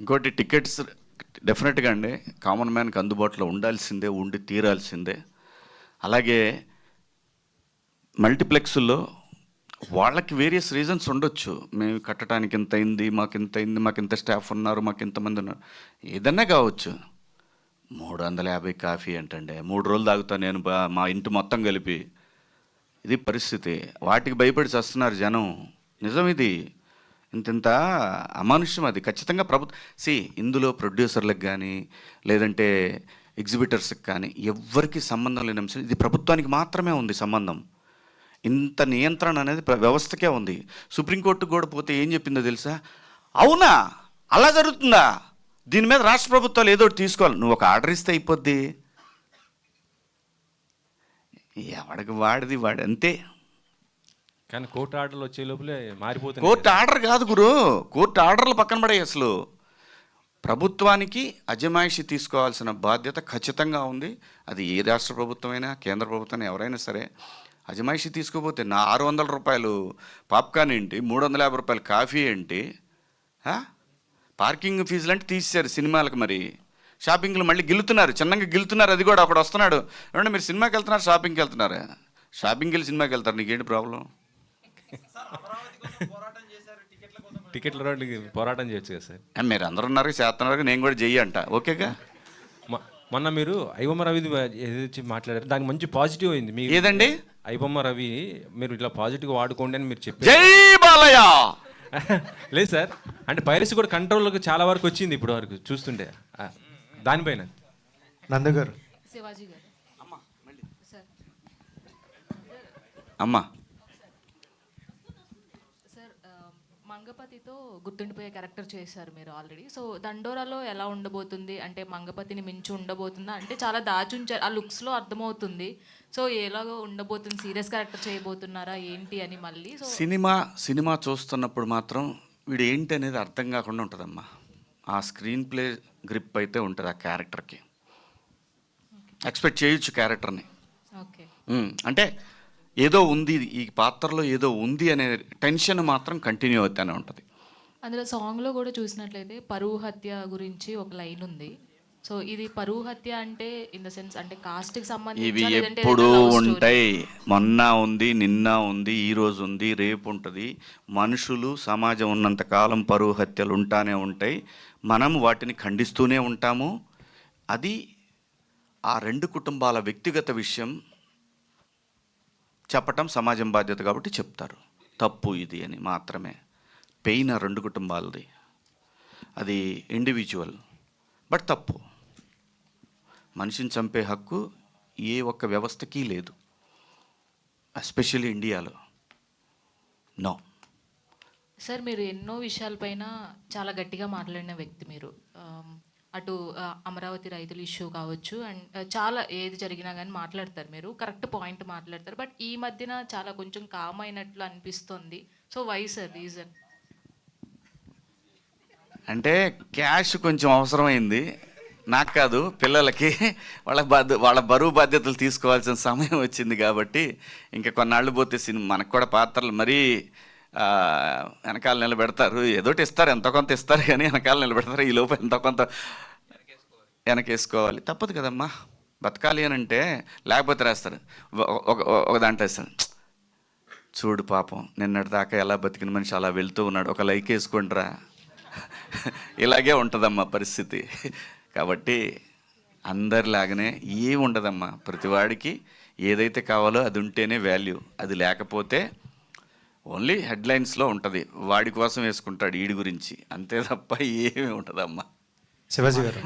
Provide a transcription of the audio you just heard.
ఇంకోటి టికెట్స్ డెఫినెట్గా అండి కామన్ మ్యాన్కి అందుబాటులో ఉండాల్సిందే, ఉండి తీరాల్సిందే. అలాగే మల్టీప్లెక్స్లో వాళ్ళకి వేరియస్ రీజన్స్ ఉండొచ్చు. మేము కట్టడానికి ఇంత అయింది, మాకు ఇంత స్టాఫ్ ఉన్నారు, మాకు ఇంతమంది ఉన్నారు, ఏదన్నా కావచ్చు. 350 కాఫీ అంటండి, 3 రోజులు తాగుతాను నేను మా ఇంటి మొత్తం కలిపి. ఇది పరిస్థితి. వాటికి భయపడి చేస్తున్నారు జనం. నిజం ఇది. ఇంత అమానుష్యం అది. ఖచ్చితంగా ఇందులో ప్రొడ్యూసర్లకు కానీ లేదంటే ఎగ్జిబిటర్స్కి కానీ ఎవ్వరికి సంబంధం లేని అంశం. ఇది ప్రభుత్వానికి మాత్రమే ఉంది సంబంధం. ఇంత నియంత్రణ అనేది వ్యవస్థకే ఉంది. సుప్రీంకోర్టుకు కూడా పోతే ఏం చెప్పిందో తెలుసా? అవునా, అలా జరుగుతుందా, దీని మీద రాష్ట్ర ప్రభుత్వాలు ఏదో ఒకటి తీసుకోవాలి. నువ్వు ఒక ఆర్డర్ ఇస్తే అయిపోద్ది. ఎవడికి వాడిది వాడు అంతే. కానీ కోర్టు ఆర్డర్లు వచ్చే లోపలే మారిపోతుంది. కోర్టు ఆర్డర్ కాదు గురు, కోర్టు ఆర్డర్లు పక్కన పడే. అసలు ప్రభుత్వానికి అజమాయిషి తీసుకోవాల్సిన బాధ్యత ఖచ్చితంగా ఉంది. అది ఏ రాష్ట్ర ప్రభుత్వమైనా కేంద్ర ప్రభుత్వం ఎవరైనా సరే. అజమాయిషి తీసుకోపోతే నా 600 రూపాయలు పాప్కార్న్ ఏంటి, 350 రూపాయలు కాఫీ ఏంటి, పార్కింగ్ ఫీజులు అంటే తీసేశారు సినిమాలకు. మరి షాపింగ్లు మళ్ళీ గిల్లుతున్నారు, చిన్నగా గిల్లుతున్నారు. అది కూడా అప్పుడు వస్తున్నాడు, ఏమంటే మీరు సినిమాకి వెళ్తున్నారు, షాపింగ్కి వెళ్తున్నారు. షాపింగ్కి వెళ్ళి సినిమాకి వెళ్తారు, నీకేంటి ప్రాబ్లం? టికెట్ల రోడ్లకి పోరాటం చేయొచ్చు కదా సార్. మీరు అందరూ ఉన్నారు, చేస్తున్నారు, నేను కూడా చెయ్యి అంట. ఓకేగా. మొన్న మీరు ఐబొమ్మ రవి ఏదైతే మాట్లాడారు, దానికి మంచి పాజిటివ్ అయింది. మీ ఏదండి? ఐబొమ్మ రవి మీరు ఇట్లా పాజిటివ్ వాడుకోండి అని మీరు చెప్పారు. జై బాలయ్య. లేదు సార్, అంటే పైరసీ కూడా కంట్రోల్లోకి చాలా వరకు వచ్చింది ఇప్పుడు వరకు చూస్తుంటే. దానిపైన నందగారు, శివాజీ గారు, అమ్మా సార్ మంగపతితో గుర్తుండిపోయే క్యారెక్టర్ చేశారు మీరు ఆల్రెడీ. సో దండోరాలో ఎలా ఉండబోతుంది, అంటే మంగపతిని మించి ఉండబోతుందా? అంటే చాలా దాచుంచారు, ఆ లుక్స్లో అర్థమవుతుంది. సో ఎలాగో ఉండబోతుంది, సీరియస్ క్యారెక్టర్ చేయబోతున్నారా ఏంటి అని మళ్ళీ. సో సినిమా చూస్తున్నప్పుడు మాత్రం వీడు ఏంటి అనేది అర్థం కాకుండా ఉంటుందమ్మా. ఆ స్క్రీన్ ప్లే గ్రిప్ అయితే ఉంటుంది ఆ క్యారెక్టర్కి. ఎక్స్పెక్ట్ చేయొచ్చు క్యారెక్టర్ని. ఓకే, అంటే ఏదో ఉంది, ఈ పాత్రలో ఏదో ఉంది అనే టెన్షన్ మాత్రం కంటిన్యూ అవుతూనే ఉంటుంది. అందులో సాంగ్లో కూడా చూసినట్లయితే పరువు హత్య గురించి ఒక లైన్ ఉంది. సో ఇది పరువు హత్య అంటే ఇన్ ద సెన్స్ అంటే కాస్ట్కి సంబంధించి ఇవి ఎప్పుడూ ఉంటాయి. మొన్న ఉంది, నిన్న ఉంది, ఈరోజు ఉంది, రేపు ఉంటుంది. మనుషులు సమాజం ఉన్నంత కాలం పరువు హత్యలు ఉంటానే ఉంటాయి. మనం వాటిని ఖండిస్తూనే ఉంటాము. అది ఆ 2 కుటుంబాల వ్యక్తిగత విషయం చెప్పటం సమాజం బాధ్యత కాబట్టి చెప్తారు. తప్పు ఇది అని మాత్రమే. పెయిన్ ఆ 2 కుటుంబాలది, అది ఇండివిజువల్. బట్ తప్పు. మనిషిని చంపే హక్కు ఏ ఒక్క వ్యవస్థకి లేదు, ఎస్పెషల్లీ ఇండియాలో. నో సార్, మీరు ఎన్నో విషయాలపైన చాలా గట్టిగా మాట్లాడిన వ్యక్తి మీరు. అటు అమరావతి రైతుల ఇష్యూ కావచ్చు, అండ్ చాలా ఏది జరిగినా కానీ మాట్లాడతారు మీరు, కరెక్ట్ పాయింట్ మాట్లాడతారు. బట్ ఈ మధ్యన చాలా కొంచెం కామ్ అయినట్లు అనిపిస్తుంది. So why sir reason? అంటే క్యాష్ కొంచెం అవసరమైంది, నాకు కాదు, పిల్లలకి. వాళ్ళ బరువు బాధ్యతలు తీసుకోవాల్సిన సమయం వచ్చింది కాబట్టి ఇంకా కొన్నాళ్ళు పోతే మనకు కూడా పాత్రలు మరీ వెనకాల నిలబెడతారు. ఏదోటి ఇస్తారు, ఎంతో కొంత ఇస్తారు, కానీ వెనకాల నిలబెడతారు. ఈ లోపు ఎంతో కొంత వెనకేసుకోవాలి, తప్పదు కదమ్మా. బతకాలి అని అంటే లేకపోతే రాస్తారు, ఒక దాంట్లో వేస్తారు, చూడు పాపం నిన్నటి దాకా ఎలా బతికిన మనిషి అలా వెళ్తూ ఉన్నాడు, ఒక లైక్ వేసుకుంటారా. ఇలాగే ఉంటుందమ్మా పరిస్థితి. కాబట్టి అందరిలాగానే ఏమి ఉండదమ్మా. ప్రతివాడికి ఏదైతే కావాలో అది ఉంటేనే వాల్యూ. అది లేకపోతే ఓన్లీ హెడ్లైన్స్లో ఉంటుంది, వాడి కోసం వేసుకుంటాడు వీడి గురించి, అంతే తప్ప ఏమీ ఉండదమ్మా. శివాజీ గారు,